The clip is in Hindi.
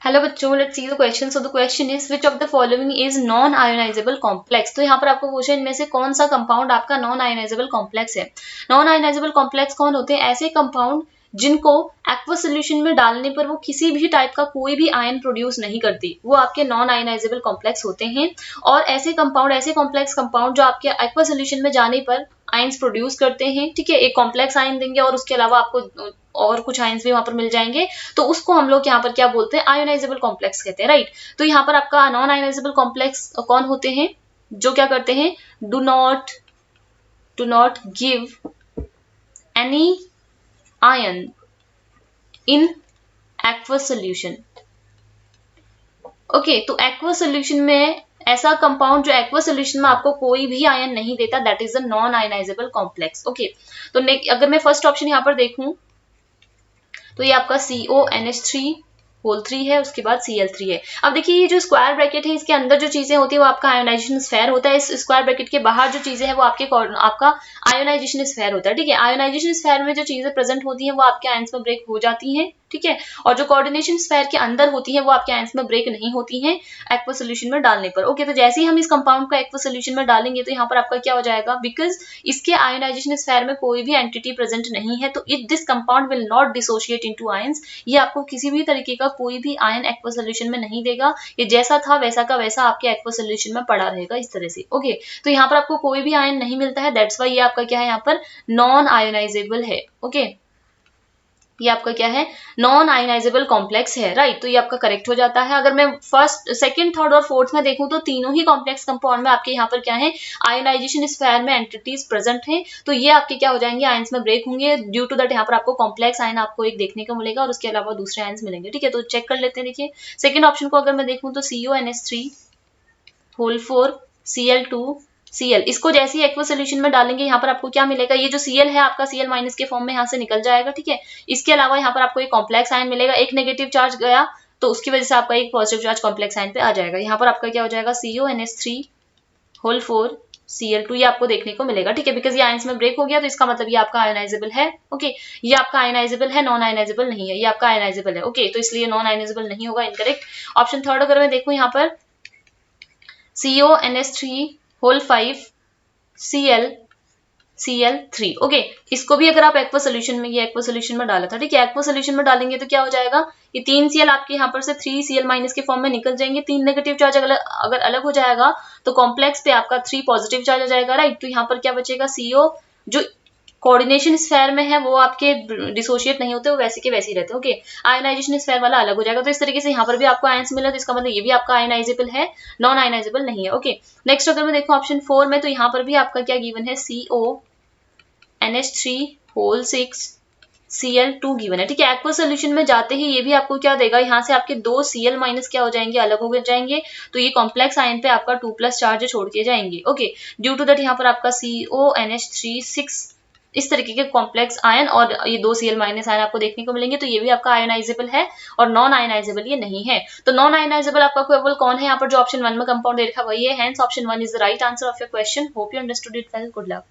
हेलो बच्चों, let's see the question. So the question is which of the following is non ionisable complex. तो यहाँ पर आपको क्वेश्चन इनमें से कौन सा कंपाउंड आपका नॉन आयोनाइजेबल कॉम्प्लेक्स है। नॉन आयोनाइजेबल कॉम्प्लेक्स कौन होते हैं? ऐसे कंपाउंड जिनको एक्वस सोल्यूशन में डालने पर वो किसी भी टाइप का कोई भी आयन प्रोड्यूस नहीं करती, वो आपके नॉन आयोनाइजेबल कॉम्प्लेक्स होते हैं। और ऐसे कंपाउंड, ऐसे कॉम्प्लेक्स कंपाउंड जो आपके एक्वस सोल्यूशन में जाने पर आयंस प्रोड्यूस करते हैं, ठीक है, एक कॉम्प्लेक्स आयन देंगे और उसके अलावा आपको और कुछ आयंस भी वहां पर मिल जाएंगे, तो उसको हम लोग यहाँ पर क्या बोलते हैं? आयोनाइजेबल कॉम्प्लेक्स कहते हैं, राइट। तो यहाँ पर आपका नॉन आयोनाइजेबल कॉम्प्लेक्स कौन होते हैं? जो क्या करते हैं? Do not give any ion in aqueous solution. Okay, तो एक्वस सोल्यूशन में ऐसा कंपाउंड जो एक्वस सोल्यूशन में आपको कोई भी आयन नहीं देता, that is a non ionisable complex. Okay, तो अगर मैं फर्स्ट ऑप्शन यहाँ पर देखूं तो ये आपका CONH3 होल 3 है, उसके बाद Cl3 है। अब देखिए ये जो स्क्वायर ब्रैकेट है, इसके अंदर जो चीजें होती है वो आपका आयोनाइजेशन स्फेयर होता है। इस स्क्वायर ब्रैकेट के बाहर जो चीजें हैं वो आपका आयोनाइजेशन स्फेयर होता है, ठीक है। आयोनाइजेशन स्फेयर में जो चीजें प्रेजेंट होती हैं वो आपके आयंस में ब्रेक हो जाती हैं, ठीक है। और जो कोऑर्डिनेशन स्फेयर के अंदर होती है वो आपके आयंस में ब्रेक नहीं होती हैं एक्वस सोल्यूशन में डालने पर। ओके, तो जैसे ही हम इस कंपाउंड को एक्वस सोल्यूशन में डालेंगे तो यहाँ पर आपका क्या हो जाएगा? बिकॉज इसके आयोनाइजेशन स्फेयर में कोई भी एंटिटी प्रेजेंट नहीं है, तो it this compound will not dissociate into ions. ये आपको किसी भी तरीके का कोई भी आयन एक्वस सोल्यूशन में नहीं देगा। ये जैसा था वैसा का वैसा आपके एक्वस सोल्यूशन में पड़ा रहेगा इस तरह से। ओके, तो यहाँ पर आपको कोई भी आयन नहीं मिलता है, दैट्स वाई ये आपका क्या है? यहाँ पर नॉन आयोनाइजेबल है। ओके, ये आपका क्या है? नॉन आयोनाइजेबल कॉम्प्लेक्स है, राइट। तो ये आपका करेक्ट हो जाता है। अगर मैं फर्स्ट, सेकंड, थर्ड और फोर्थ में देखूं तो तीनों ही कॉम्प्लेक्स कंपाउंड में आपके यहाँ पर क्या है? आयोनाइजेशन स्फेयर में एंटिटीज प्रेजेंट हैं, तो ये आपके क्या हो जाएंगे? आयंस में ब्रेक होंगे। ड्यू टू दैट यहाँ पर आपको कॉम्प्लेक्स आयन आपको एक देखने को मिलेगा और उसके अलावा दूसरे आयंस मिलेंगे, ठीक है। तो चेक कर लेते हैं। देखिए सेकंड ऑप्शन को अगर मैं देखूं तो CONH3 होल 4 Cl2 Cl, इसको जैसे ही एक्वस सोल्यूशन में डालेंगे यहाँ पर आपको क्या मिलेगा? ये जो Cl है आपका Cl माइनस के फॉर्म में यहाँ से निकल जाएगा, ठीक है। इसके अलावा यहाँ पर आपको एक कॉम्प्लेक्स आयन मिलेगा, एक नेगेटिव चार्ज गया तो उसकी वजह से आपका एक पॉजिटिव चार्ज कॉम्प्लेक्स आयन पे आ जाएगा। यहाँ पर आपका क्या हो जाएगा? CONH3 होल 4 Cl2, ये आपको देखने को मिलेगा, ठीक है। बिकॉज ये आयंस में ब्रेक हो गया तो इसका मतलब ये आपका आयोनाइजेबल है। ओके, ये आपका आयोनाइजेबल है, नॉन आयोनाइजेबल नहीं है। ये आपका आयोनाइजेबल है, ओके, तो इसलिए नॉन आयोनाइजेबल नहीं होगा, इनकरेक्ट। ऑप्शन थर्ड अगर मैं देखूं यहाँ पर CONH3 होल 5 Cl3। ओके, इसको भी अगर आप एक्वस सोल्यूशन में, ये एक्वस सोल्यूशन में डाला था, ठीक है। एक्वस सोल्यूशन में डालेंगे तो क्या हो जाएगा? ये 3 Cl आपके यहाँ पर से 3 Cl माइनस के फॉर्म में निकल जाएंगे। 3 नेगेटिव चार्ज अगर अलग हो जाएगा तो कॉम्प्लेक्स पे आपका 3 पॉजिटिव चार्ज आ जाएगा, राइट। तो यहाँ पर क्या बचेगा? CO जो कोऑर्डिनेशन स्फेयर में है वो आपके डिसोशिएट नहीं होते, वो वैसे के वैसे ही रहते हैं। ओके, आयनाइजेशन स्फेयर वाला अलग हो जाएगा। तो इस तरीके से यहाँ पर भी आपको आयंस मिला, तो इसका मतलब ये भी आपका आयनाइजेबल है, नॉन आयनाइजेबल नहीं है। ओके, नेक्स्ट अगर मैं देखूं ऑप्शन 4 में तो यहाँ पर भी आपका क्या गिवन है? CONH3 होल 6 Cl2 गिवन है, ठीक है। एक्वस सोल्यूशन में जाते ही ये भी आपको क्या देगा? यहाँ से आपके 2 Cl माइनस क्या हो जाएंगे? अलग हो जाएंगे। तो ये कॉम्प्लेक्स आयन पे आपका 2+ चार्ज छोड़ के जाएंगे। ओके, ड्यू टू दैट यहाँ पर आपका CONH3 6 इस तरीके के कॉम्प्लेक्स आयन और ये 2 Cl माइनस आयन आपको देखने को मिलेंगे, तो ये भी आपका आयोनाइजेबल है और नॉन आयोनाइजेबल ये नहीं है। तो नॉन आयोनाइजेबल आपका केवल कौन है? यहाँ पर जो ऑप्शन 1 में कंपाउंड देखा वही है, hence option 1 is the right answer of your question. Hope you understood it well. Good luck.